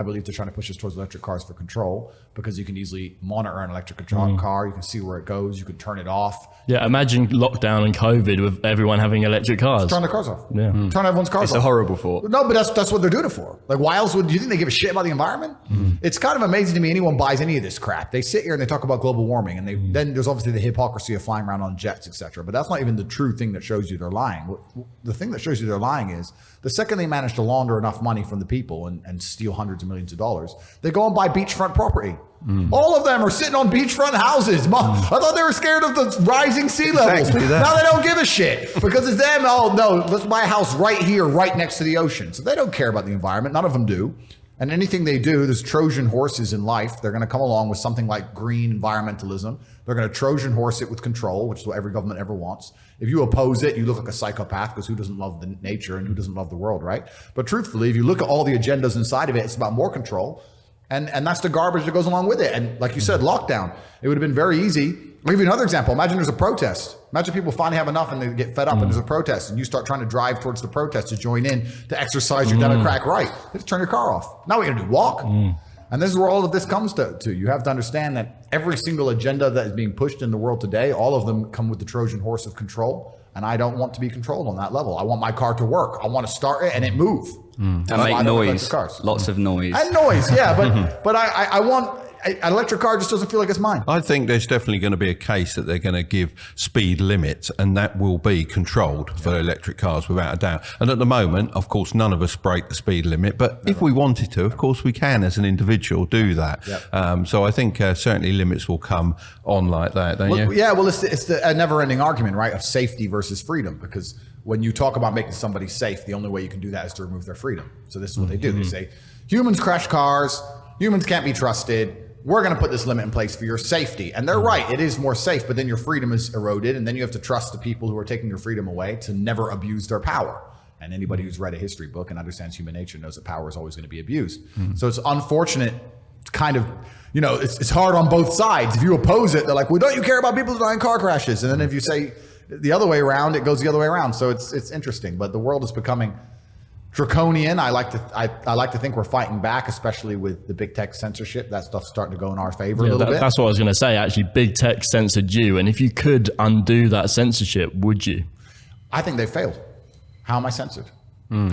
I believe they're trying to push us towards electric cars for control, because you can easily monitor an electric car. You can see where it goes. You can turn it off. Yeah, imagine lockdown and COVID with everyone having electric cars. Turn the cars off. Yeah. Turn everyone's cars It's off. a horrible thought. No, but that's what they're doing it for. Like, why else would you think they give a shit about the environment? It's kind of amazing to me anyone buys any of this crap. They sit here and they talk about global warming, and then there's obviously the hypocrisy of flying around on jets, etc. But that's not even the true thing that shows you they're lying. The thing that shows you they're lying is the second they manage to launder enough money from the people and steal hundreds of millions of dollars, they go and buy beachfront property. All of them are sitting on beachfront houses. I thought they were scared of the rising sea levels. Exactly that. Now they don't give a shit because it's them. Oh no, let's buy a house right here, right next to the ocean. So they don't care about the environment. None of them do. And anything they do, there's Trojan horses in life. They're going to come along with something like green environmentalism. They're going to Trojan horse it with control, which is what every government ever wants. If you oppose it, you look like a psychopath, because who doesn't love the nature and who doesn't love the world, right? But truthfully, if you look at all the agendas inside of it, it's about more control. And that's the garbage that goes along with it. And like you said, lockdown, it would have been very easy. I'll give you another example. Imagine there's a protest. Imagine people finally have enough and they get fed up and there's a protest, and you start trying to drive towards the protest to join in to exercise your democratic right. You just turn your car off. Now what are you gonna do, walk? And this is where all of this comes to. You have to understand that every single agenda that is being pushed in the world today, all of them come with the Trojan horse of control. And I don't want to be controlled on that level. I want my car to work. I want to start it and it move. And make noise, lots of noise. And noise, yeah. But I want, an electric car just doesn't feel like it's mine. I think there's definitely going to be a case that they're going to give speed limits, and that will be controlled for electric cars without a doubt. And at the moment, of course, none of us break the speed limit, but if we wanted to, of course, we can as an individual do that. Yep. So I think certainly limits will come on like that, don't you? Yeah, well, it's the never-ending argument, right, of safety versus freedom, because when you talk about making somebody safe, the only way you can do that is to remove their freedom. So this is what they do. They say, humans crash cars, humans can't be trusted, we're going to put this limit in place for your safety. And they're right, it is more safe, but then your freedom is eroded, and then you have to trust the people who are taking your freedom away to never abuse their power. And anybody who's read a history book and understands human nature knows that power is always going to be abused. So it's unfortunate, kind of, you know, it's hard on both sides. If you oppose it, they're like, well, don't you care about people who die in car crashes? And then if you say the other way around, it goes the other way around. So it's interesting, but the world is becoming draconian. I like to think we're fighting back, especially with the big tech censorship. That stuff's starting to go in our favor a little bit. That's what I was going to say. Actually, big tech censored you, and if you could undo that censorship, would you? I think they failed. How am I censored?